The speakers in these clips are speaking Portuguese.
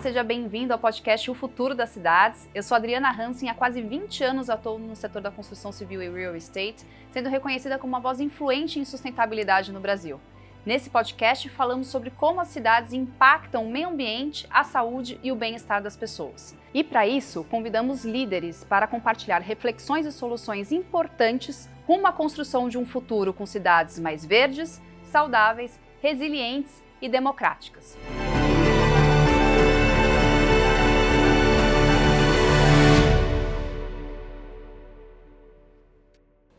seja bem-vindo ao podcast O Futuro das Cidades. Eu sou Adriana Hansen, há quase 20 anos atuo no setor da construção civil e real estate, sendo reconhecida como uma voz influente em sustentabilidade no Brasil. Nesse podcast falamos sobre como as cidades impactam o meio ambiente, a saúde e o bem-estar das pessoas. E para isso, convidamos líderes para compartilhar reflexões e soluções importantes rumo à construção de um futuro com cidades mais verdes, saudáveis, resilientes e democráticas.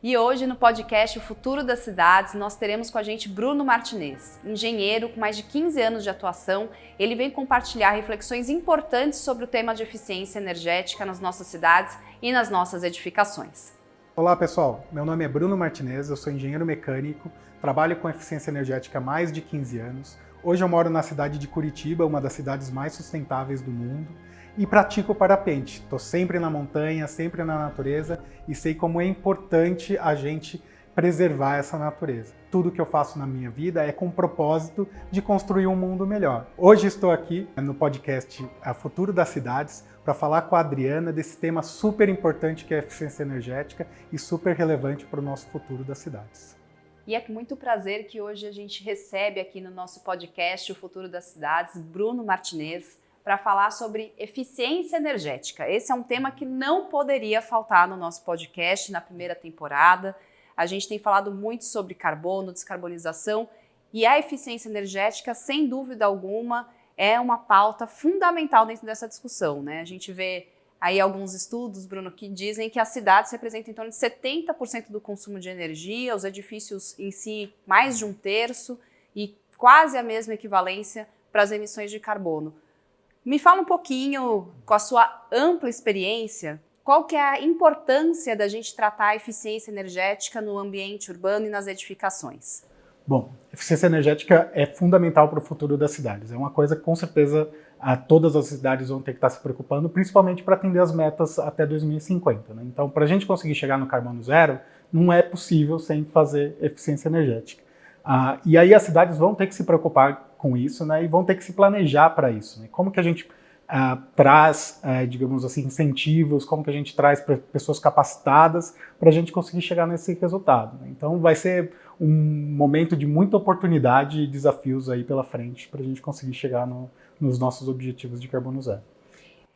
E hoje no podcast O Futuro das Cidades nós teremos com a gente Bruno Martinez, engenheiro com mais de 15 anos de atuação. Ele vem compartilhar reflexões importantes sobre o tema de eficiência energética nas nossas cidades e nas nossas edificações. Olá pessoal, meu nome é Bruno Martinez, eu sou engenheiro mecânico, trabalho com eficiência energética há mais de 15 anos. Hoje eu moro na cidade de Curitiba, uma das cidades mais sustentáveis do mundo. E pratico parapente. Estou sempre na montanha, sempre na natureza e sei como é importante a gente preservar essa natureza. Tudo que eu faço na minha vida é com o propósito de construir um mundo melhor. Hoje estou aqui no podcast O Futuro das Cidades para falar com a Adriana desse tema super importante que é a eficiência energética e super relevante para o nosso futuro das cidades. E é com muito prazer que hoje a gente recebe aqui no nosso podcast O Futuro das Cidades, Bruno Martinez, para falar sobre eficiência energética. Esse é um tema que não poderia faltar no nosso podcast na primeira temporada. A gente tem falado muito sobre carbono, descarbonização, e a eficiência energética, sem dúvida alguma, é uma pauta fundamental dentro dessa discussão, né? A gente vê aí alguns estudos, Bruno, que dizem que as cidades representam em torno de 70% do consumo de energia, os edifícios em si mais de 1/3 e quase a mesma equivalência para as emissões de carbono. Me fala um pouquinho, com a sua ampla experiência, qual que é a importância da gente tratar a eficiência energética no ambiente urbano e nas edificações? Bom, eficiência energética é fundamental para o futuro das cidades. É uma coisa que com certeza todas as cidades vão ter que estar se preocupando, principalmente para atender as metas até 2050. Né? Então, para a gente conseguir chegar no carbono zero, não é possível sem fazer eficiência energética. E aí as cidades vão ter que se preocupar com isso, né, e vão ter que se planejar para isso. Né? Como que a gente traz, digamos assim, incentivos, como que a gente traz pessoas capacitadas para a gente conseguir chegar nesse resultado. Né? Então vai ser um momento de muita oportunidade e desafios aí pela frente para a gente conseguir chegar nos nossos objetivos de carbono zero.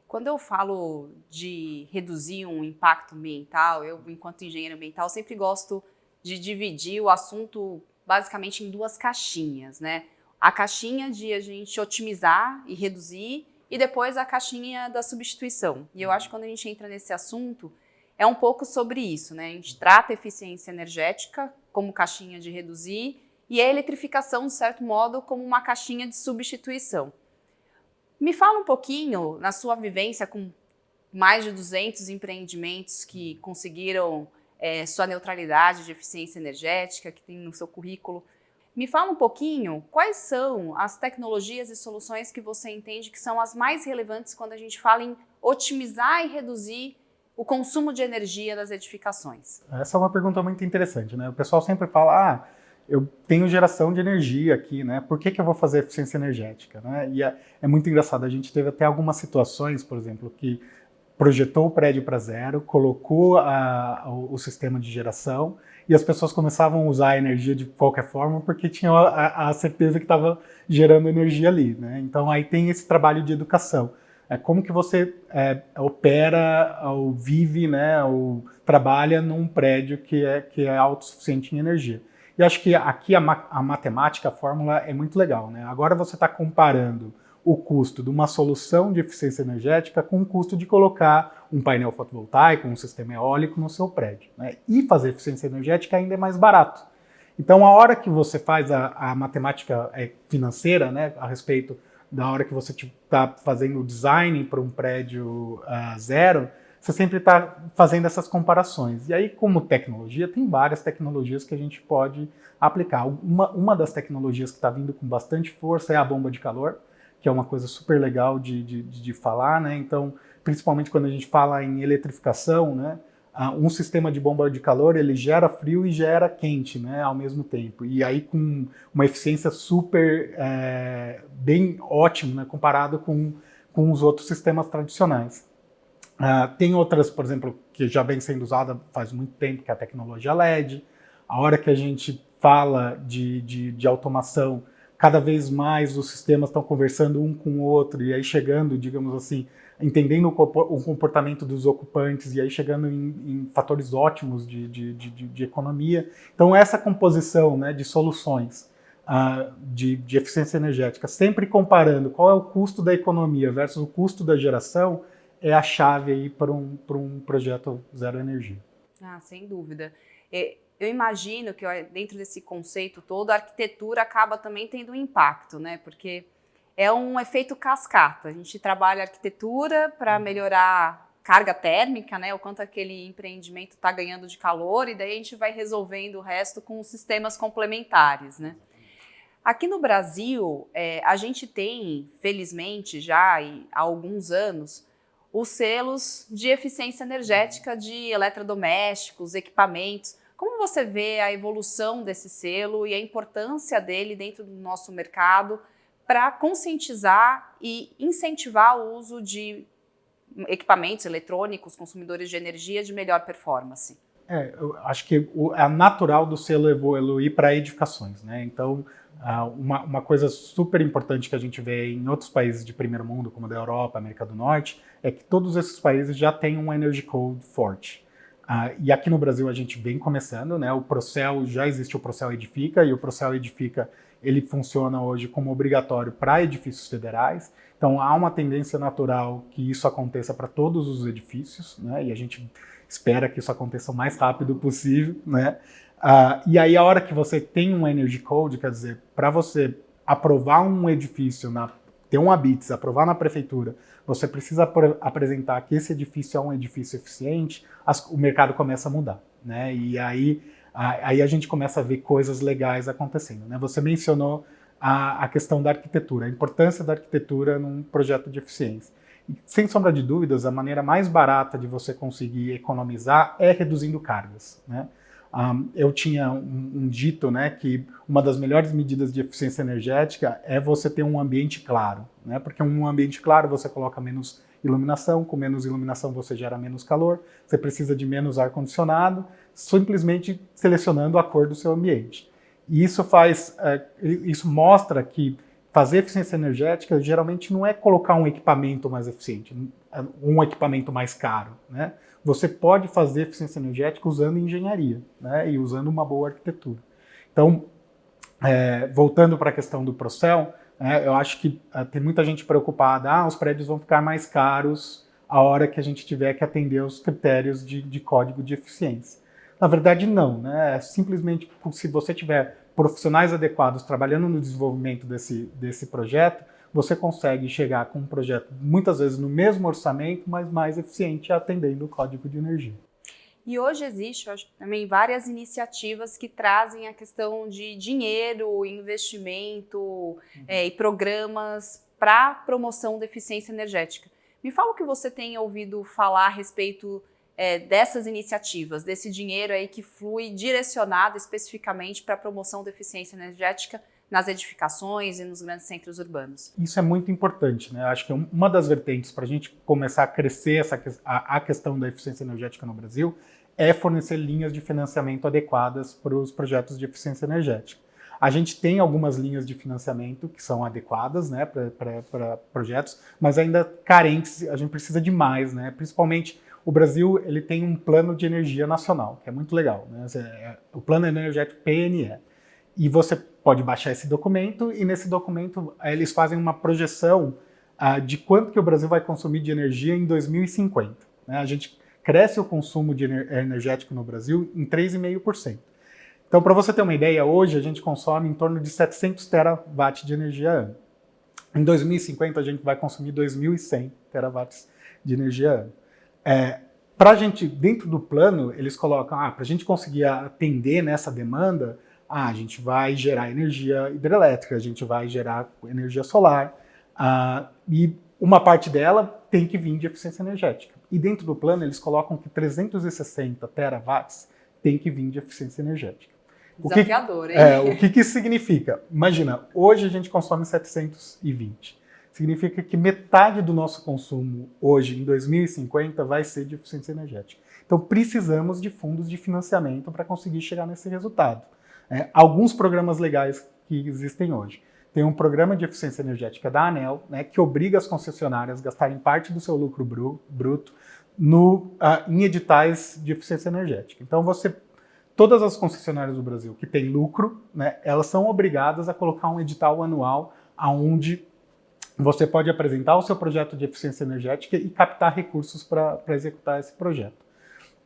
Quando eu falo de reduzir um impacto ambiental, eu, enquanto engenheiro ambiental, sempre gosto de dividir o assunto basicamente em duas caixinhas, né? A caixinha de a gente otimizar e reduzir e depois a caixinha da substituição. E eu acho que quando a gente entra nesse assunto, é um pouco sobre isso, né? A gente trata a eficiência energética como caixinha de reduzir e a eletrificação, de certo modo, como uma caixinha de substituição. Me fala um pouquinho, na sua vivência com mais de 200 empreendimentos que conseguiram sua neutralidade de eficiência energética, que tem no seu currículo. Me fala um pouquinho quais são as tecnologias e soluções que você entende que são as mais relevantes quando a gente fala em otimizar e reduzir o consumo de energia das edificações. Essa é uma pergunta muito interessante, né? O pessoal sempre fala, eu tenho geração de energia aqui, né? Por que eu vou fazer eficiência energética? Né? E é muito engraçado, a gente teve até algumas situações, por exemplo, que projetou o prédio para zero, colocou o sistema de geração e as pessoas começavam a usar a energia de qualquer forma porque tinham a certeza que estava gerando energia ali. Né? Então aí tem esse trabalho de educação. Como que você opera ou vive, né, ou trabalha num prédio que é autossuficiente em energia. E acho que aqui a matemática, a fórmula é muito legal. Né? Agora você está comparando o custo de uma solução de eficiência energética com o custo de colocar um painel fotovoltaico, um sistema eólico no seu prédio. Né? E fazer eficiência energética ainda é mais barato. Então, a hora que você faz a matemática financeira, né, a respeito da hora que você está fazendo o design para um prédio zero, você sempre está fazendo essas comparações. E aí, como tecnologia, tem várias tecnologias que a gente pode aplicar. Uma das tecnologias que está vindo com bastante força é a bomba de calor, que é uma coisa super legal de falar, né? Então, principalmente quando a gente fala em eletrificação, né? Um sistema de bomba de calor, ele gera frio e gera quente, né? Ao mesmo tempo. E aí com uma eficiência super bem ótima, né? Comparado com com os outros sistemas tradicionais. Tem outras, por exemplo, que já vem sendo usada faz muito tempo, que é a tecnologia LED. A hora que a gente fala de automação, cada vez mais os sistemas estão conversando um com o outro, e aí chegando, digamos assim, entendendo o comportamento dos ocupantes, e aí chegando em fatores ótimos de economia. Então, essa composição, né, de soluções de eficiência energética, sempre comparando qual é o custo da economia versus o custo da geração, é a chave aí para um projeto zero energia. Sem dúvida. Eu imagino que dentro desse conceito todo, a arquitetura acaba também tendo um impacto, né? Porque é um efeito cascata. A gente trabalha a arquitetura para melhorar carga térmica, né? O quanto aquele empreendimento está ganhando de calor, e daí a gente vai resolvendo o resto com os sistemas complementares, né? Aqui no Brasil, a gente tem, felizmente, já há alguns anos, os selos de eficiência energética de eletrodomésticos, equipamentos. Como você vê a evolução desse selo e a importância dele dentro do nosso mercado para conscientizar e incentivar o uso de equipamentos eletrônicos, consumidores de energia de melhor performance? Eu acho que é natural do selo evoluir para edificações, né? Então, uma coisa super importante que a gente vê em outros países de primeiro mundo, como a da Europa, América do Norte, é que todos esses países já têm um Energy Code forte. E aqui no Brasil a gente vem começando, né? O Procel, já existe o Procel Edifica, e o Procel Edifica, ele funciona hoje como obrigatório para edifícios federais. Então, há uma tendência natural que isso aconteça para todos os edifícios, né? E a gente espera que isso aconteça o mais rápido possível, né? E aí, a hora que você tem um Energy Code, quer dizer, para você aprovar um edifício, ter um ABITS, aprovar na prefeitura, você precisa apresentar que esse edifício é um edifício eficiente, o mercado começa a mudar, né? E aí a gente começa a ver coisas legais acontecendo, né? Você mencionou a questão da arquitetura, a importância da arquitetura num projeto de eficiência. E, sem sombra de dúvidas, a maneira mais barata de você conseguir economizar é reduzindo cargas, né? Eu tinha um dito, né, que uma das melhores medidas de eficiência energética é você ter um ambiente claro, né? Porque um ambiente claro você coloca menos iluminação, com menos iluminação você gera menos calor, você precisa de menos ar-condicionado, simplesmente selecionando a cor do seu ambiente. E isso mostra que fazer eficiência energética geralmente não é colocar um equipamento mais eficiente, um equipamento mais caro, né? Você pode fazer eficiência energética usando engenharia, né? E usando uma boa arquitetura. Então, voltando para a questão do Procel, eu acho que tem muita gente preocupada, os prédios vão ficar mais caros a hora que a gente tiver que atender os critérios de código de eficiência. Na verdade, não, né? Simplesmente, se você tiver profissionais adequados trabalhando no desenvolvimento desse projeto, você consegue chegar com um projeto, muitas vezes no mesmo orçamento, mas mais eficiente, atendendo o código de energia. E hoje existe, eu acho, também várias iniciativas que trazem a questão de dinheiro, investimento e programas para promoção da eficiência energética. Me fala o que você tem ouvido falar a respeito dessas iniciativas, desse dinheiro aí que flui direcionado especificamente para a promoção da eficiência energética nas edificações e nos grandes centros urbanos. Isso é muito importante, né? Acho que uma das vertentes para a gente começar a crescer a questão da eficiência energética no Brasil é fornecer linhas de financiamento adequadas para os projetos de eficiência energética. A gente tem algumas linhas de financiamento que são adequadas, né, para projetos, mas ainda carentes, a gente precisa de mais, né? Principalmente o Brasil, ele tem um plano de energia nacional, que é muito legal, né? O plano energético PNE. E você pode baixar esse documento, e nesse documento eles fazem uma projeção de quanto que o Brasil vai consumir de energia em 2050. Né? A gente cresce o consumo energético no Brasil em 3,5%. Então, para você ter uma ideia, hoje a gente consome em torno de 700 terawatts de energia ano. Em 2050 a gente vai consumir 2.100 terawatts de energia ano. Para a gente, dentro do plano, eles colocam, para a gente conseguir atender nessa demanda, a gente vai gerar energia hidrelétrica, a gente vai gerar energia solar, e uma parte dela tem que vir de eficiência energética. E dentro do plano eles colocam que 360 terawatts tem que vir de eficiência energética. Desafiador, hein? O que isso significa? Imagina, hoje a gente consome 720. significa que metade do nosso consumo hoje, em 2050, vai ser de eficiência energética. Então, precisamos de fundos de financiamento para conseguir chegar nesse resultado. Alguns programas legais que existem hoje. Tem um programa de eficiência energética da ANEEL, né, que obriga as concessionárias a gastarem parte do seu lucro bruto em editais de eficiência energética. Então, todas as concessionárias do Brasil que têm lucro, né, elas são obrigadas a colocar um edital anual onde você pode apresentar o seu projeto de eficiência energética e captar recursos para executar esse projeto.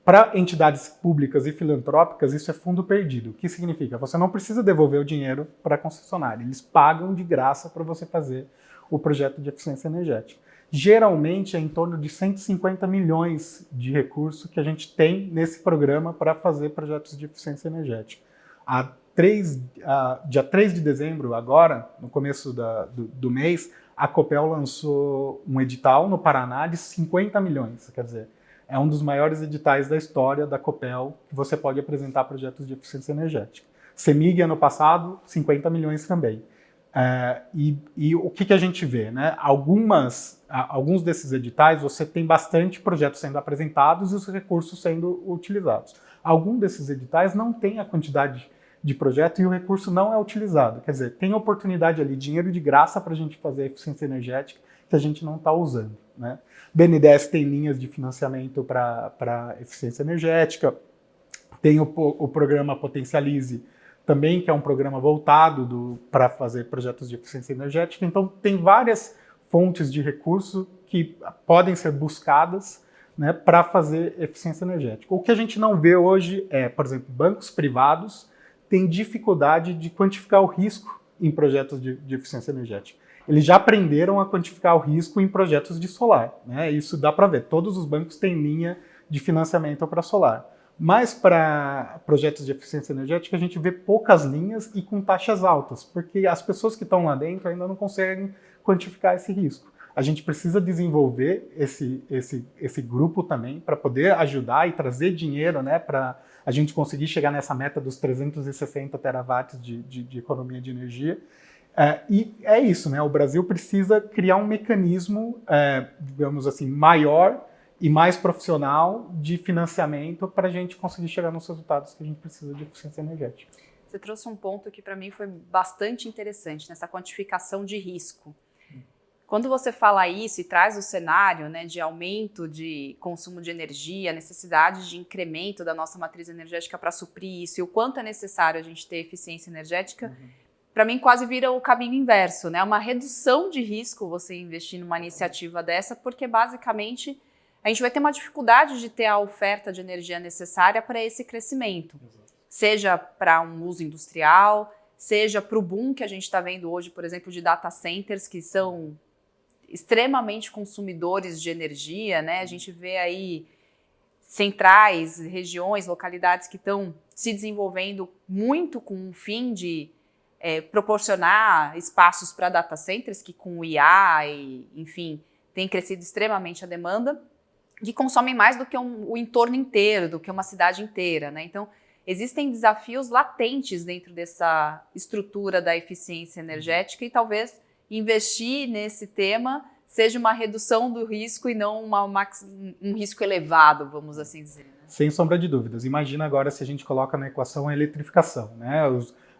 Para entidades públicas e filantrópicas, isso é fundo perdido. O que significa? Você não precisa devolver o dinheiro para a concessionária. Eles pagam de graça para você fazer o projeto de eficiência energética. Geralmente é em torno de 150 milhões de recursos que a gente tem nesse programa para fazer projetos de eficiência energética. Dia 3 de dezembro, agora, no começo do mês, a Copel lançou um edital no Paraná de 50 milhões, quer dizer, é um dos maiores editais da história da Copel que você pode apresentar projetos de eficiência energética. CEMIG, ano passado, 50 milhões também. E o que a gente vê? Né? Alguns desses editais, você tem bastante projetos sendo apresentados e os recursos sendo utilizados. Alguns desses editais não tem a quantidade de projeto e o recurso não é utilizado. Quer dizer, tem oportunidade ali, dinheiro de graça para a gente fazer a eficiência energética que a gente não está usando. Né? BNDES tem linhas de financiamento para eficiência energética, tem o programa Potencialize também, que é um programa voltado para fazer projetos de eficiência energética. Então, tem várias fontes de recurso que podem ser buscadas, né, para fazer eficiência energética. O que a gente não vê hoje é, por exemplo, bancos privados têm dificuldade de quantificar o risco em projetos de eficiência energética. Eles já aprenderam a quantificar o risco em projetos de solar. Né? Isso dá para ver. Todos os bancos têm linha de financiamento para solar. Mas para projetos de eficiência energética, a gente vê poucas linhas e com taxas altas, porque as pessoas que estão lá dentro ainda não conseguem quantificar esse risco. A gente precisa desenvolver esse grupo também para poder ajudar e trazer dinheiro, né, para a gente conseguir chegar nessa meta dos 360 terawatts de economia de energia. E é isso, né? O Brasil precisa criar um mecanismo, digamos assim, maior e mais profissional de financiamento para a gente conseguir chegar nos resultados que a gente precisa de eficiência energética. Você trouxe um ponto que para mim foi bastante interessante, nessa quantificação de risco. Quando você fala isso e traz o cenário, né, de aumento de consumo de energia, necessidade de incremento da nossa matriz energética para suprir isso e o quanto é necessário a gente ter eficiência energética, para mim quase vira o caminho inverso, né? Uma redução de risco você investir numa iniciativa dessa, porque basicamente a gente vai ter uma dificuldade de ter a oferta de energia necessária para esse crescimento. Seja para um uso industrial, seja para o boom que a gente está vendo hoje, por exemplo, de data centers, que são extremamente consumidores de energia, né? A gente vê aí centrais, regiões, localidades que estão se desenvolvendo muito com o fim de proporcionar espaços para data centers, que com o IA, enfim, tem crescido extremamente a demanda, que consomem mais do que o entorno inteiro, do que uma cidade inteira, né? Então, existem desafios latentes dentro dessa estrutura da eficiência energética e talvez investir nesse tema seja uma redução do risco e não um risco elevado, vamos assim dizer. Né? Sem sombra de dúvidas. Imagina agora se a gente coloca na equação a eletrificação, né?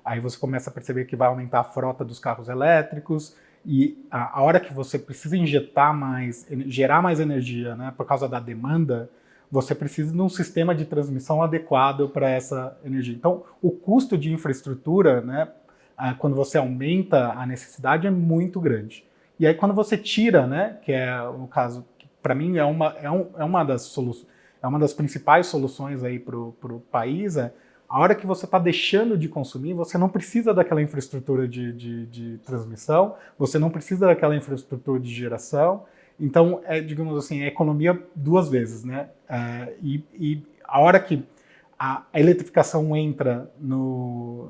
Aí você começa a perceber que vai aumentar a frota dos carros elétricos e a hora que você precisa gerar mais energia, né, por causa da demanda, você precisa de um sistema de transmissão adequado para essa energia. Então, o custo de infraestrutura, né, quando você aumenta a necessidade, é muito grande. E aí, quando você tira, né, que é o caso, para mim, é uma das principais soluções aí para o país, a hora que você está deixando de consumir, você não precisa daquela infraestrutura de transmissão, você não precisa daquela infraestrutura de geração. Então, digamos assim, é economia duas vezes, né? E a hora que a eletrificação entra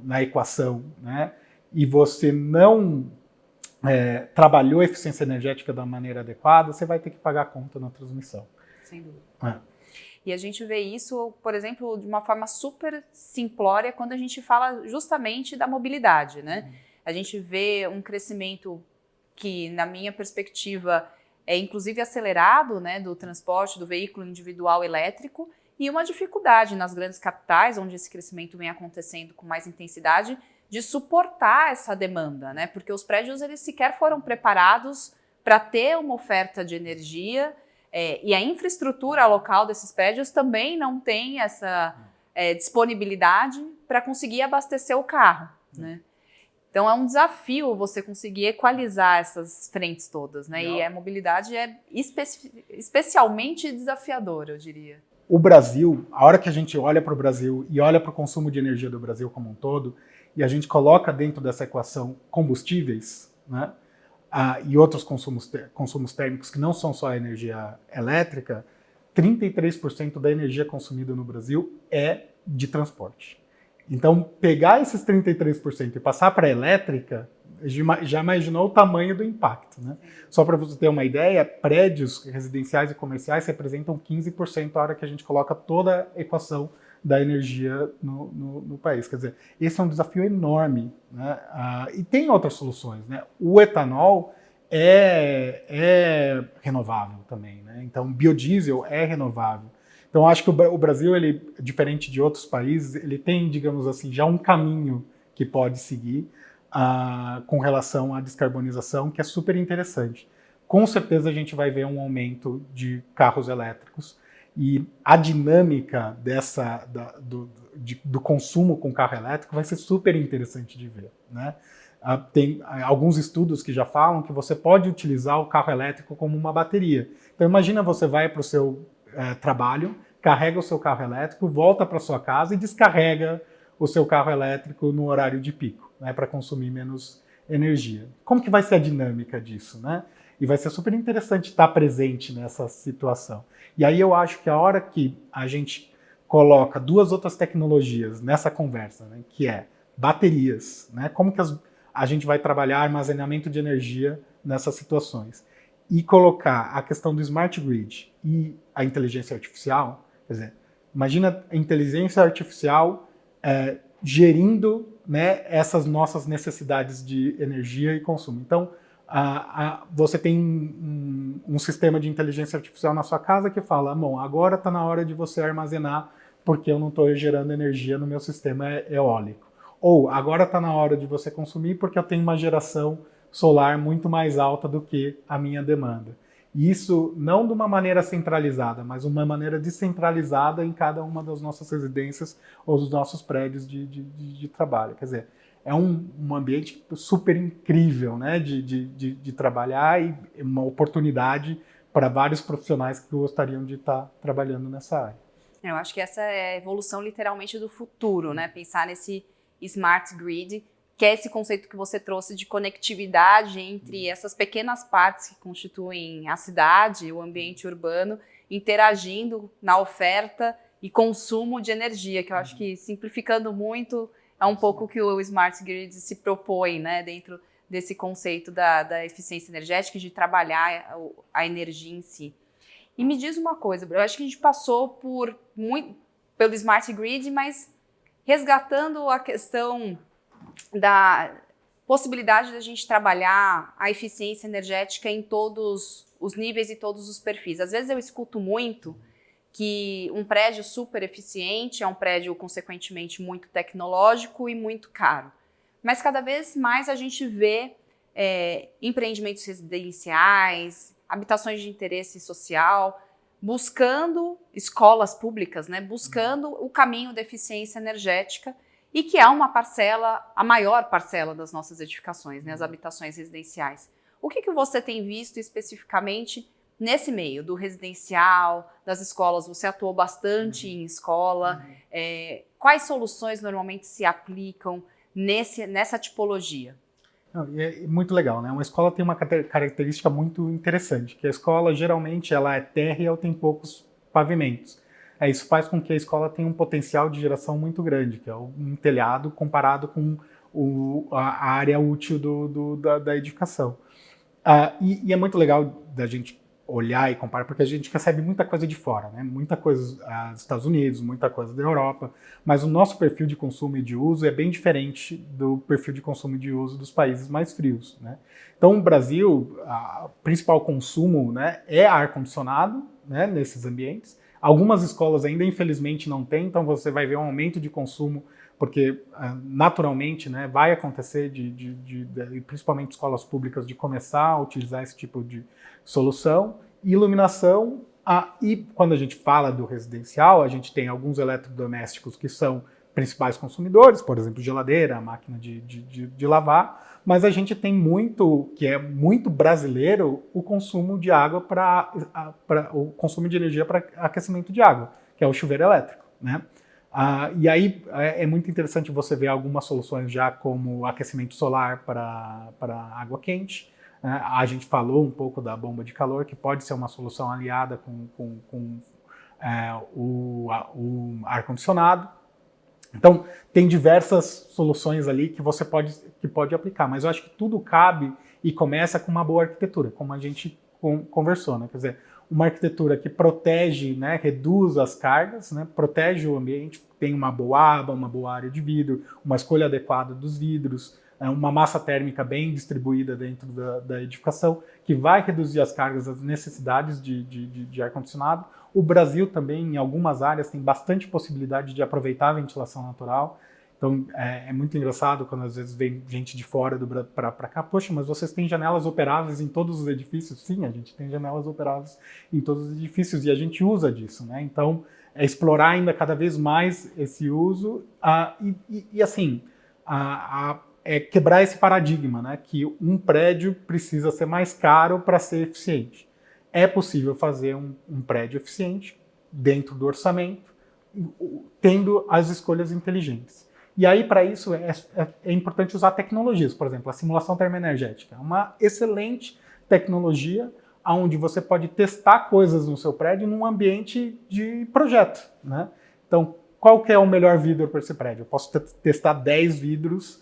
na equação, né, e você não trabalhou a eficiência energética da maneira adequada, você vai ter que pagar a conta na transmissão. Sem dúvida. E a gente vê isso, por exemplo, de uma forma super simplória quando a gente fala justamente da mobilidade, né? A gente vê um crescimento que na minha perspectiva é inclusive acelerado, né, do transporte do veículo individual elétrico, e uma dificuldade nas grandes capitais, onde esse crescimento vem acontecendo com mais intensidade, de suportar essa demanda, né? Porque os prédios eles sequer foram preparados para ter uma oferta de energia, e a infraestrutura local desses prédios também não tem essa disponibilidade para conseguir abastecer o carro, né? Então é um desafio você conseguir equalizar essas frentes todas, né? E a mobilidade é especialmente desafiadora, eu diria. O Brasil, a hora que a gente olha para o Brasil e olha para o consumo de energia do Brasil como um todo, e a gente coloca dentro dessa equação combustíveis, né, e outros consumos térmicos que não são só a energia elétrica, 33% da energia consumida no Brasil é de transporte. Então, pegar esses 33% e passar para a elétrica, já imaginou o tamanho do impacto, né? Só para você ter uma ideia, prédios residenciais e comerciais representam 15% a hora que a gente coloca toda a equação da energia no país. Quer dizer, esse é um desafio enorme, né? E tem outras soluções, né? O etanol é renovável também, né? Então, biodiesel é renovável. Então, acho que o Brasil, ele, diferente de outros países, ele tem, digamos assim, já um caminho que pode seguir com relação à descarbonização, que é super interessante. Com certeza a gente vai ver um aumento de carros elétricos e a dinâmica do consumo com carro elétrico vai ser super interessante de ver, né? Tem alguns estudos que já falam que você pode utilizar o carro elétrico como uma bateria. Então imagina você vai para o seu trabalho, carrega o seu carro elétrico, volta para sua casa e descarrega o seu carro elétrico no horário de pico, né, para consumir menos energia. Como que vai ser a dinâmica disso, né? E vai ser super interessante estar presente nessa situação. E aí eu acho que a hora que a gente coloca duas outras tecnologias nessa conversa, né, que é baterias, né, como que a gente vai trabalhar armazenamento de energia nessas situações, e colocar a questão do smart grid e a inteligência artificial, quer dizer, imagina a inteligência artificial gerindo, né, essas nossas necessidades de energia e consumo. Então, você tem um sistema de inteligência artificial na sua casa que fala, bom, agora está na hora de você armazenar porque eu não estou gerando energia no meu sistema eólico. Ou, agora está na hora de você consumir porque eu tenho uma geração solar muito mais alta do que a minha demanda. E isso não de uma maneira centralizada, mas uma maneira descentralizada em cada uma das nossas residências ou dos nossos prédios de trabalho. Quer dizer, é um ambiente super incrível, né, de trabalhar e uma oportunidade para vários profissionais que gostariam de estar trabalhando nessa área. Eu acho que essa é a evolução literalmente do futuro, né? Pensar nesse smart grid, que é esse conceito que você trouxe de conectividade entre essas pequenas partes que constituem a cidade, o ambiente urbano, interagindo na oferta e consumo de energia, que eu acho que, simplificando muito, é um pouco que o Smart Grid se propõe, né, dentro desse conceito da eficiência energética e de trabalhar a energia em si. E me diz uma coisa, eu acho que a gente passou pelo Smart Grid, mas resgatando a questão da possibilidade da gente trabalhar a eficiência energética em todos os níveis e todos os perfis. Às vezes eu escuto muito que um prédio super eficiente é um prédio, consequentemente, muito tecnológico e muito caro. Mas cada vez mais a gente vê empreendimentos residenciais, habitações de interesse social, buscando escolas públicas, né, buscando o caminho da eficiência energética, e que é uma parcela, a maior parcela das nossas edificações, né, as habitações residenciais. O que você tem visto especificamente nesse meio do residencial, das escolas? Você atuou bastante em escola. Quais soluções normalmente se aplicam nessa tipologia? É muito legal, né? Uma escola tem uma característica muito interessante, que a escola geralmente ela é térrea ou tem poucos pavimentos. Isso faz com que a escola tenha um potencial de geração muito grande, que é um telhado comparado com a área útil da edificação. E é muito legal da gente olhar e comparar, porque a gente recebe muita coisa de fora, né? Muita coisa dos Estados Unidos, muita coisa da Europa, mas o nosso perfil de consumo e de uso é bem diferente do perfil de consumo e de uso dos países mais frios, né? Então, o Brasil, o principal consumo, né, é ar-condicionado, né, nesses ambientes. Algumas escolas ainda, infelizmente, não têm, então você vai ver um aumento de consumo, porque naturalmente, né, vai acontecer, principalmente escolas públicas, de começar a utilizar esse tipo de solução. Iluminação, e quando a gente fala do residencial, a gente tem alguns eletrodomésticos que são principais consumidores, por exemplo, geladeira, máquina de lavar, mas a gente tem muito, que é muito brasileiro, o consumo de água o consumo de energia para aquecimento de água, que é o chuveiro elétrico, né? E aí é muito interessante você ver algumas soluções já como aquecimento solar para água quente. A gente falou um pouco da bomba de calor, que pode ser uma solução aliada com o ar-condicionado. Então, tem diversas soluções ali que você pode aplicar, mas eu acho que tudo cabe e começa com uma boa arquitetura, como a gente conversou, né? Quer dizer, uma arquitetura que protege, né, reduz as cargas, né, protege o ambiente, tem uma boa aba, uma boa área de vidro, uma escolha adequada dos vidros, uma massa térmica bem distribuída dentro da edificação, que vai reduzir as cargas, as necessidades de ar-condicionado. O Brasil também, em algumas áreas, tem bastante possibilidade de aproveitar a ventilação natural. Então, é muito engraçado quando às vezes vem gente de fora para cá. Poxa, mas vocês têm janelas operáveis em todos os edifícios? Sim, a gente tem janelas operáveis em todos os edifícios e a gente usa disso, né? Então, é explorar ainda cada vez mais esse uso assim, é quebrar esse paradigma, né? Que um prédio precisa ser mais caro para ser eficiente. É possível fazer um prédio eficiente dentro do orçamento, tendo as escolhas inteligentes. E aí, para isso, é importante usar tecnologias. Por exemplo, a simulação termoenergética é uma excelente tecnologia onde você pode testar coisas no seu prédio num ambiente de projeto, né? Então, qual que é o melhor vidro para esse prédio? Eu posso testar 10 vidros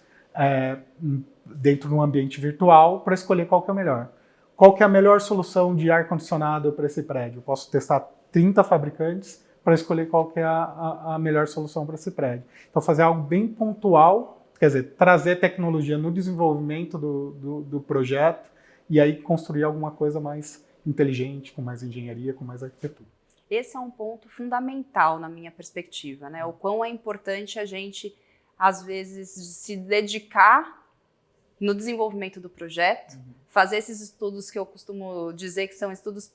dentro de um ambiente virtual para escolher qual que é o melhor. Qual que é a melhor solução de ar-condicionado para esse prédio? Eu posso testar 30 fabricantes para escolher qual que é a melhor solução para esse prédio. Então, fazer algo bem pontual, quer dizer, trazer tecnologia no desenvolvimento do projeto e aí construir alguma coisa mais inteligente, com mais engenharia, com mais arquitetura. Esse é um ponto fundamental na minha perspectiva, né? O quão é importante a gente, às vezes, se dedicar no desenvolvimento do projeto, fazer esses estudos que eu costumo dizer que são estudos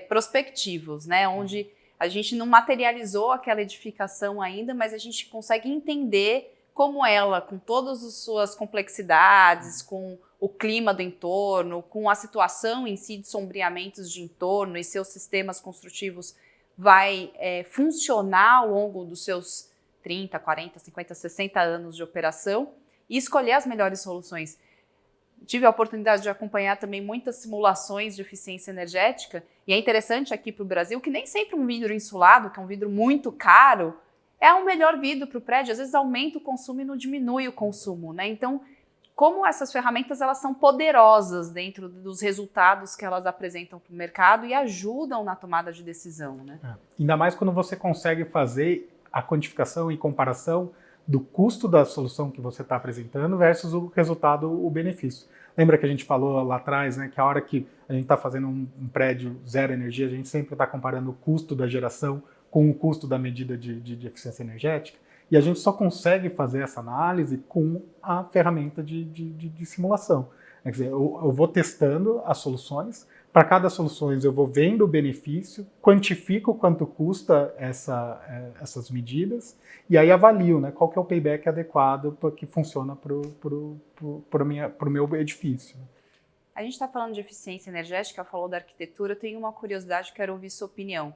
prospectivos, né? Onde a gente não materializou aquela edificação ainda, mas a gente consegue entender como ela, com todas as suas complexidades, com o clima do entorno, com a situação em si de sombreamentos de entorno e seus sistemas construtivos, vai funcionar ao longo dos seus 30, 40, 50, 60 anos de operação e escolher as melhores soluções. Tive a oportunidade de acompanhar também muitas simulações de eficiência energética e é interessante aqui para o Brasil que nem sempre um vidro insulado, que é um vidro muito caro, é o melhor vidro para o prédio. Às vezes aumenta o consumo e não diminui o consumo, né? Então, como essas ferramentas elas são poderosas dentro dos resultados que elas apresentam para o mercado e ajudam na tomada de decisão, né? Ainda mais quando você consegue fazer a quantificação e comparação do custo da solução que você está apresentando versus o resultado, o benefício. Lembra que a gente falou lá atrás, né, que a hora que a gente está fazendo um prédio zero energia, a gente sempre está comparando o custo da geração com o custo da medida de eficiência energética, e a gente só consegue fazer essa análise com a ferramenta de simulação. Quer dizer, eu vou testando as soluções, para cada solução eu vou vendo o benefício, quantifico quanto custa essas medidas e aí avalio, né, qual que é o payback adequado que funciona para o meu edifício. A gente está falando de eficiência energética, falou da arquitetura, eu tenho uma curiosidade, quero ouvir sua opinião.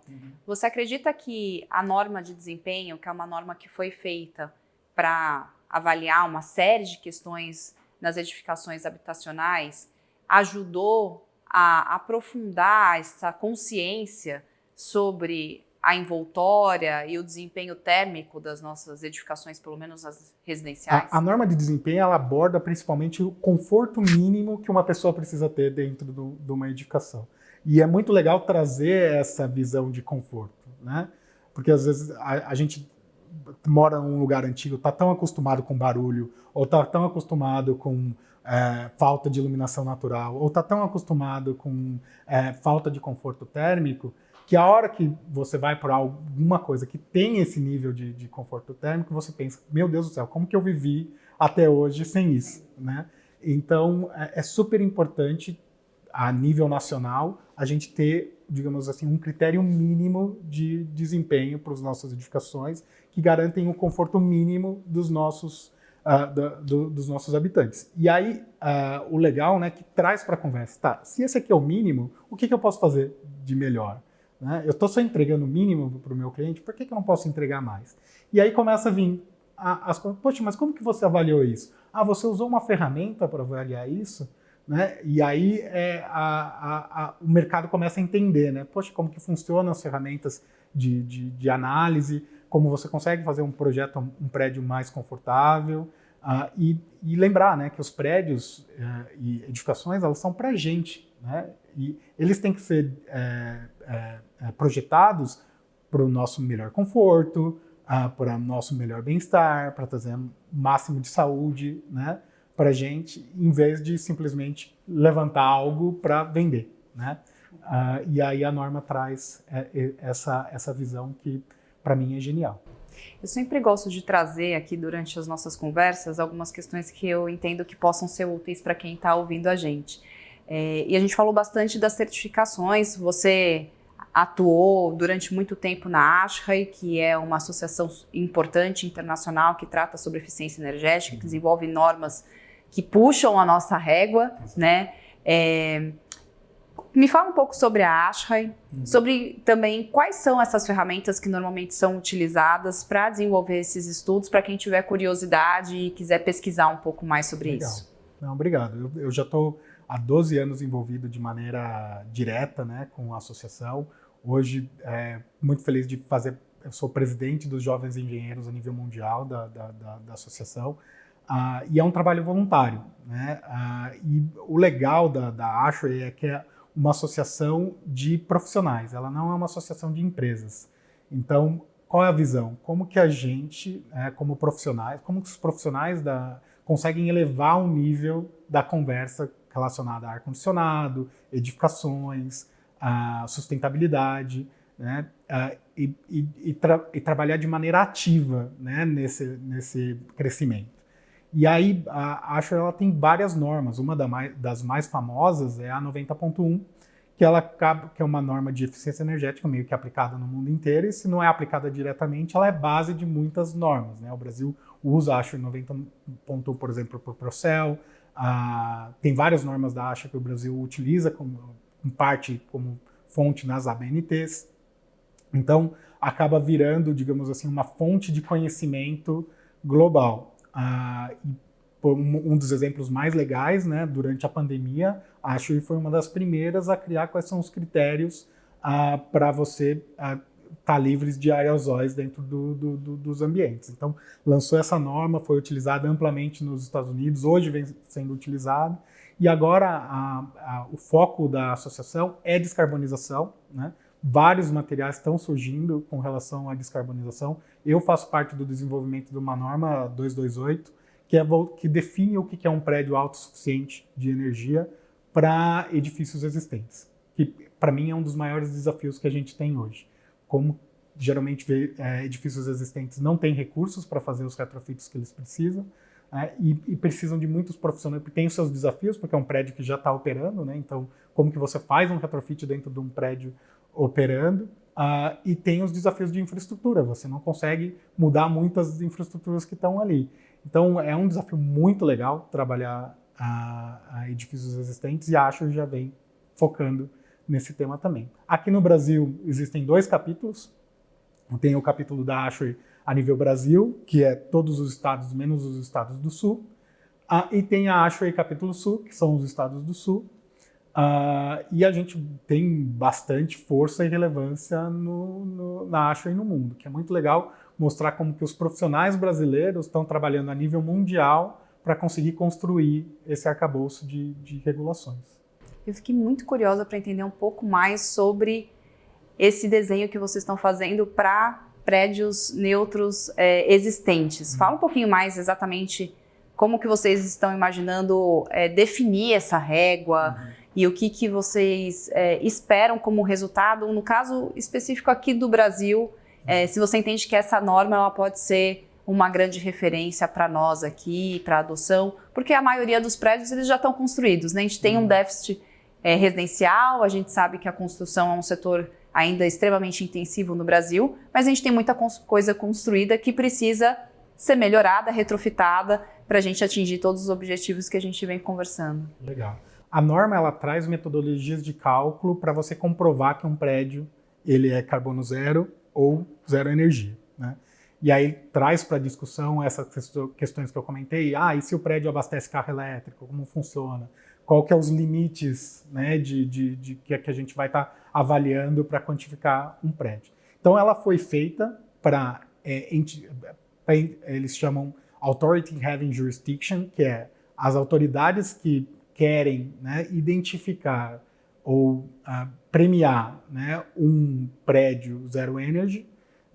Você acredita que a norma de desempenho, que é uma norma que foi feita para avaliar uma série de questões nas edificações habitacionais, ajudou a aprofundar essa consciência sobre a envoltória e o desempenho térmico das nossas edificações, pelo menos as residenciais? A norma de desempenho ela aborda principalmente o conforto mínimo que uma pessoa precisa ter dentro de uma edificação. E é muito legal trazer essa visão de conforto, né? Porque às vezes a gente mora num lugar antigo, está tão acostumado com barulho, ou está tão acostumado com falta de iluminação natural, ou está tão acostumado com falta de conforto térmico, que a hora que você vai por alguma coisa que tem esse nível de conforto térmico, você pensa, meu Deus do céu, como que eu vivi até hoje sem isso, né? Então, é super importante, a nível nacional, a gente ter, digamos assim, um critério mínimo de desempenho para as nossas edificações que garantem o conforto mínimo dos nossos habitantes. E aí, o legal, né, que traz para a conversa, tá, se esse aqui é o mínimo, o que eu posso fazer de melhor? Né? Eu estou só entregando o mínimo para o meu cliente, por que eu não posso entregar mais? E aí começa a vir as coisas, poxa, mas como que você avaliou isso? Ah, você usou uma ferramenta para avaliar isso? Né? E aí o mercado começa a entender, né? Poxa, como que funcionam as ferramentas de análise, como você consegue fazer um prédio mais confortável, e lembrar, né, que os prédios e edificações, elas são para a gente, né? E eles têm que ser projetados para o nosso melhor conforto, para o nosso melhor bem-estar, para trazer o máximo de saúde, né, para a gente, em vez de simplesmente levantar algo para vender, né? E aí a norma traz essa visão que, para mim, é genial. Eu sempre gosto de trazer aqui durante as nossas conversas algumas questões que eu entendo que possam ser úteis para quem está ouvindo a gente. E a gente falou bastante das certificações. Você atuou durante muito tempo na ASHRAE, que é uma associação importante internacional que trata sobre eficiência energética, que desenvolve normas que puxam a nossa régua, né? Me fala um pouco sobre a ASHRAE, sobre também quais são essas ferramentas que normalmente são utilizadas para desenvolver esses estudos, para quem tiver curiosidade e quiser pesquisar um pouco mais sobre isso. Não, obrigado. Eu já estou há 12 anos envolvido de maneira direta, né, com a associação. Hoje, muito feliz de fazer, eu sou presidente dos Jovens Engenheiros a nível mundial da associação, e é um trabalho voluntário, né? E o legal da ASHRAE é que é uma associação de profissionais, ela não é uma associação de empresas. Então, qual é a visão? Como que a gente, como profissionais, como que os profissionais conseguem elevar o nível da conversa relacionada a ar-condicionado, edificações, a sustentabilidade, né? E trabalhar de maneira ativa, né, nesse crescimento. E aí, a ASHRAE ela tem várias normas. Uma das mais famosas é a 90.1, que é uma norma de eficiência energética meio que aplicada no mundo inteiro, e se não é aplicada diretamente, ela é base de muitas normas, né? O Brasil usa a ASHRAE 90.1, por exemplo, por Procel. Tem várias normas da ASHRAE que o Brasil utiliza em parte como fonte nas ABNTs. Então, acaba virando, digamos assim, uma fonte de conhecimento global. Um dos exemplos mais legais, né, durante a pandemia, a ASHRAE foi uma das primeiras a criar quais são os critérios para você estar livres de aerosóis dentro dos ambientes. Então, lançou essa norma, foi utilizada amplamente nos Estados Unidos, hoje vem sendo utilizada, e agora o foco da associação é descarbonização, né? Vários materiais estão surgindo com relação à descarbonização. Eu faço parte do desenvolvimento de uma norma 228, que define o que é um prédio autossuficiente de energia para edifícios existentes, que para mim é um dos maiores desafios que a gente tem hoje. Como geralmente edifícios existentes não têm recursos para fazer os retrofits que eles precisam, e precisam de muitos profissionais, porque tem os seus desafios, porque é um prédio que já está operando, né? Então, como que você faz um retrofit dentro de um prédio operando, e tem os desafios de infraestrutura, você não consegue mudar muitas infraestruturas que estão ali. Então, é um desafio muito legal trabalhar edifícios existentes, e a ASHRAE já vem focando nesse tema também. Aqui no Brasil, existem 2 capítulos. Tem o capítulo da ASHRAE a nível Brasil, que é todos os estados menos os estados do Sul, e tem a ASHRAE capítulo Sul, que são os estados do Sul, e a gente tem bastante força e relevância na ASHRAE no mundo, que é muito legal mostrar como que os profissionais brasileiros estão trabalhando a nível mundial para conseguir construir esse arcabouço de regulações. Eu fiquei muito curiosa para entender um pouco mais sobre esse desenho que vocês estão fazendo para prédios neutros existentes. Fala um pouquinho mais exatamente como que vocês estão imaginando definir essa régua e o que vocês esperam como resultado, no caso específico aqui do Brasil, se você entende que essa norma ela pode ser uma grande referência para nós aqui, para adoção, porque a maioria dos prédios eles já estão construídos, né? A gente tem um déficit residencial, a gente sabe que a construção é um setor ainda extremamente intensivo no Brasil, mas a gente tem muita coisa construída que precisa ser melhorada, retrofitada, para a gente atingir todos os objetivos que a gente vem conversando. Legal. A norma ela traz metodologias de cálculo para você comprovar que um prédio ele é carbono zero ou zero energia, né? E aí traz para discussão essas questões que eu comentei. E se o prédio abastece carro elétrico, como funciona? Qual que é os limites, né, que a gente vai estar avaliando para quantificar um prédio? Então ela foi feita para, eles chamam Authority Having Jurisdiction, que é as autoridades que querem, né, identificar ou premiar, né, um prédio zero energy,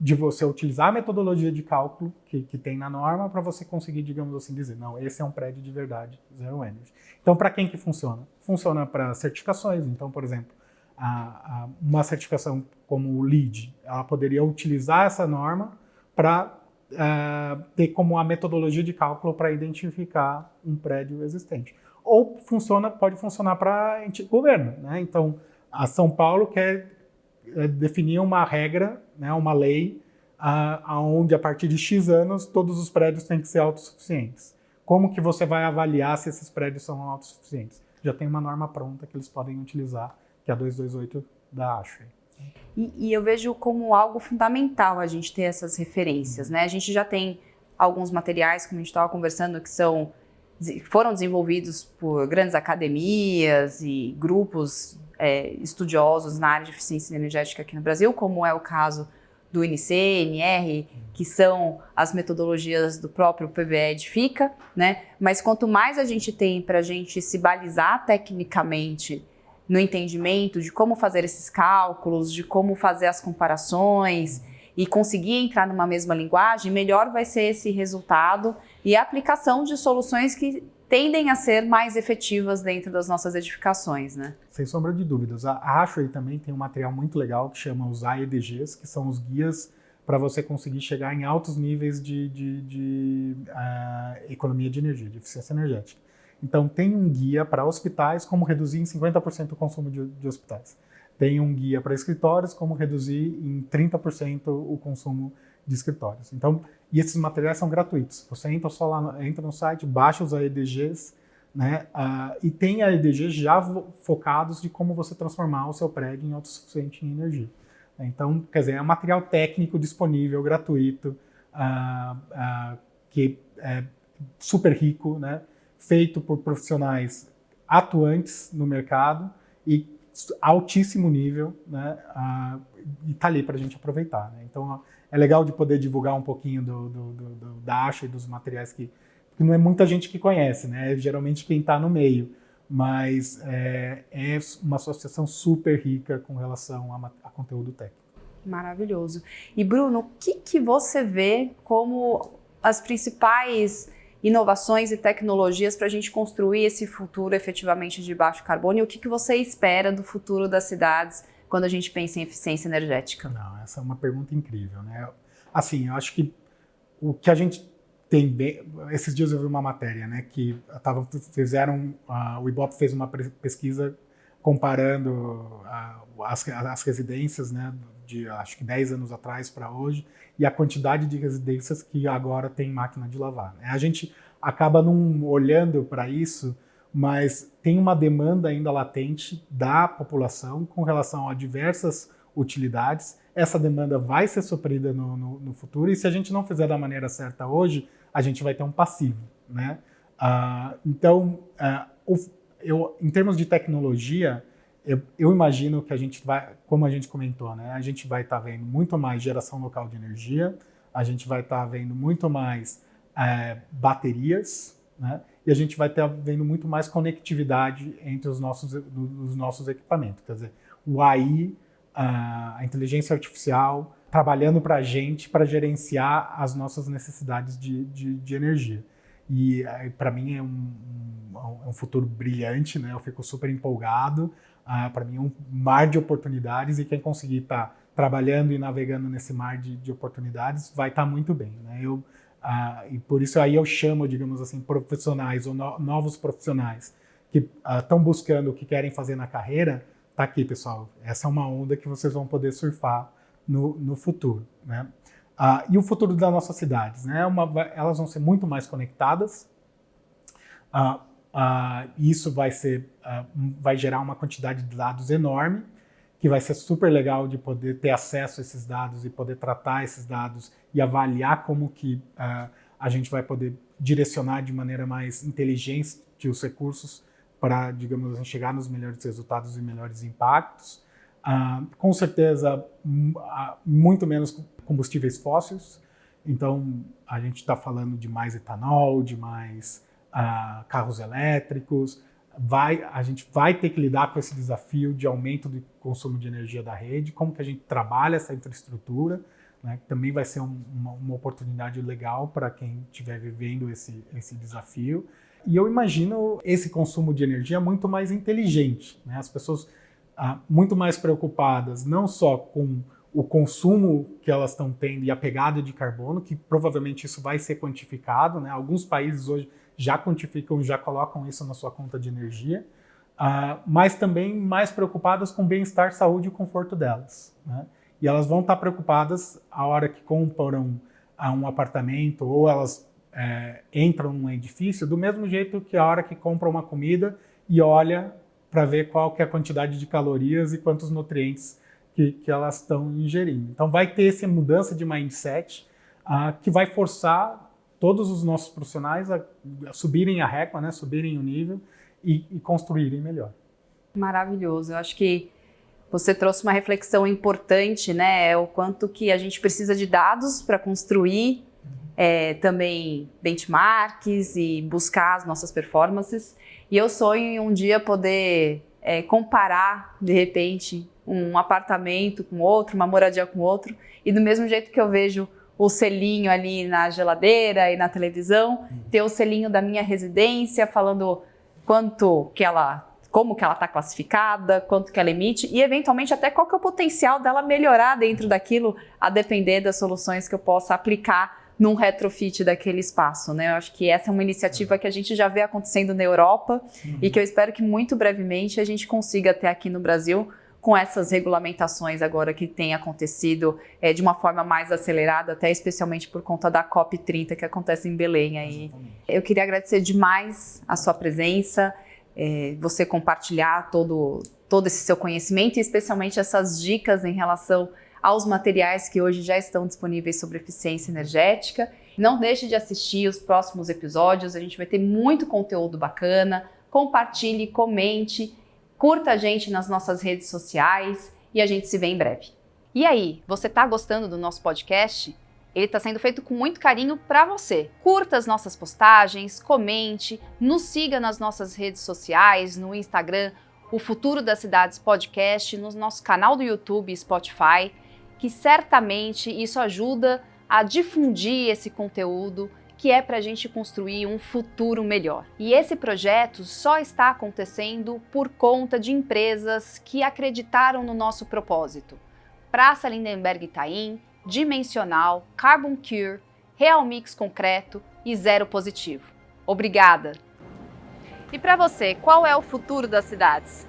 de você utilizar a metodologia de cálculo que tem na norma para você conseguir, digamos assim, dizer, não, esse é um prédio de verdade, zero energy. Então, para quem que funciona? Funciona para certificações. Então, por exemplo, uma certificação como o LEED, ela poderia utilizar essa norma para ter como a metodologia de cálculo para identificar um prédio existente. Ou pode funcionar para governo, né? Então, a São Paulo quer definir uma regra, né, uma lei, onde a partir de X anos todos os prédios têm que ser autossuficientes. Como que você vai avaliar se esses prédios são autossuficientes? Já tem uma norma pronta que eles podem utilizar, que é a 228 da ASHRAE. E eu vejo como algo fundamental a gente ter essas referências, né? A gente já tem alguns materiais, como a gente estava conversando, que foram desenvolvidos por grandes academias e grupos estudiosos na área de eficiência energética aqui no Brasil, como é o caso do INC, NR, que são as metodologias do próprio PBE Edifica, né? Mas quanto mais a gente tem para a gente se balizar tecnicamente no entendimento de como fazer esses cálculos, de como fazer as comparações e conseguir entrar numa mesma linguagem, melhor vai ser esse resultado e a aplicação de soluções que tendem a ser mais efetivas dentro das nossas edificações, né? Sem sombra de dúvidas. A ASHRAE também tem um material muito legal que chama os AEDGs, que são os guias para você conseguir chegar em altos níveis de economia de energia, de eficiência energética. Então, tem um guia para hospitais, como reduzir em 50% o consumo de hospitais. Tem um guia para escritórios, como reduzir em 30% o consumo de escritórios. Então, e esses materiais são gratuitos. Você entra no site, baixa os AEDGs, né, e tem AEDGs já focados de como você transformar o seu prédio em autossuficiente em energia. Então, quer dizer, é um material técnico disponível, gratuito, que é super rico, né, feito por profissionais atuantes no mercado e altíssimo nível, né, e está ali para a gente aproveitar, né? Então, é legal de poder divulgar um pouquinho da ASHRAE e dos materiais que não é muita gente que conhece, né? É geralmente quem está no meio, mas é uma associação super rica com relação a conteúdo técnico. Maravilhoso. E Bruno, o que você vê como as principais inovações e tecnologias para a gente construir esse futuro efetivamente de baixo carbono e o que você espera do futuro das cidades quando a gente pensa em eficiência energética? Não, essa é uma pergunta incrível, né? Assim, eu acho que o que a gente tem esses dias eu vi uma matéria, né, que o IBOP fez uma pesquisa comparando as residências, né, de acho que 10 anos atrás para hoje, e a quantidade de residências que agora tem máquina de lavar, né? A gente acaba não olhando para isso, mas tem uma demanda ainda latente da população com relação a diversas utilidades. Essa demanda vai ser suprida no futuro, e se a gente não fizer da maneira certa hoje, a gente vai ter um passivo, né? Então, em termos de tecnologia, eu imagino que a gente vai, como a gente comentou, né? A gente vai estar vendo muito mais geração local de energia, a gente vai estar vendo muito mais baterias, né? E e a gente vai ter vendo muito mais conectividade entre os nossos equipamentos. Quer dizer, o AI, a inteligência artificial, trabalhando para a gente para gerenciar as nossas necessidades de energia. E para mim é um futuro brilhante, né? Eu fico super empolgado. Para mim é um mar de oportunidades, e quem conseguir estar trabalhando e navegando nesse mar de oportunidades vai estar muito bem, né? E por isso aí eu chamo, digamos assim, profissionais ou novos profissionais que estão buscando o que querem fazer na carreira. Tá aqui, pessoal. Essa é uma onda que vocês vão poder surfar no futuro, né? E o futuro das nossas cidades, né? Elas vão ser muito mais conectadas. Isso vai gerar uma quantidade de dados enorme, que vai ser super legal de poder ter acesso a esses dados e poder tratar esses dados e avaliar como que a gente vai poder direcionar de maneira mais inteligente os recursos para, digamos assim, chegar nos melhores resultados e melhores impactos. Com certeza, muito menos combustíveis fósseis. Então, a gente está falando de mais etanol, de mais carros elétricos. A gente vai ter que lidar com esse desafio de aumento do consumo de energia da rede, como que a gente trabalha essa infraestrutura, né? Também vai ser uma oportunidade legal para quem estiver vivendo esse desafio. E eu imagino esse consumo de energia muito mais inteligente, né? As pessoas muito mais preocupadas não só com o consumo que elas estão tendo e a pegada de carbono, que provavelmente isso vai ser quantificado, né? Alguns países hoje já quantificam, já colocam isso na sua conta de energia, mas também mais preocupadas com o bem-estar, saúde e conforto delas, né? E elas vão estar preocupadas a hora que compram um apartamento ou elas entram num edifício, do mesmo jeito que a hora que compram uma comida e olha para ver qual que é a quantidade de calorias e quantos nutrientes que elas estão ingerindo. Então vai ter essa mudança de mindset que vai forçar todos os nossos profissionais a subirem a régua, né, subirem o nível e construírem melhor. Maravilhoso. Eu acho que você trouxe uma reflexão importante, né? O quanto que a gente precisa de dados para construir também benchmarks e buscar as nossas performances. E eu sonho em um dia poder comparar, de repente, um apartamento com outro, uma moradia com outro, e do mesmo jeito que eu vejo o selinho ali na geladeira e na televisão, ter o selinho da minha residência falando como que ela está classificada, quanto que ela emite e, eventualmente, até qual que é o potencial dela melhorar dentro daquilo, a depender das soluções que eu possa aplicar num retrofit daquele espaço, né? Eu acho que essa é uma iniciativa que a gente já vê acontecendo na Europa e que eu espero que muito brevemente a gente consiga ter aqui no Brasil, com essas regulamentações agora que tem acontecido de uma forma mais acelerada, até especialmente por conta da COP30 que acontece em Belém. Aí. Eu queria agradecer demais a sua presença, você compartilhar todo esse seu conhecimento e especialmente essas dicas em relação aos materiais que hoje já estão disponíveis sobre eficiência energética. Não deixe de assistir os próximos episódios, a gente vai ter muito conteúdo bacana. Compartilhe, comente, curta a gente nas nossas redes sociais e a gente se vê em breve. E aí, você está gostando do nosso podcast? Ele está sendo feito com muito carinho para você. Curta as nossas postagens, comente, nos siga nas nossas redes sociais, no Instagram, o Futuro das Cidades Podcast, no nosso canal do YouTube e Spotify, que certamente isso ajuda a difundir esse conteúdo que é para a gente construir um futuro melhor. E esse projeto só está acontecendo por conta de empresas que acreditaram no nosso propósito. Praça Lindenberg Itaim, Dimensional, Carbon Cure, Real Mix Concreto e Zero Positivo. Obrigada! E para você, qual é o futuro das cidades?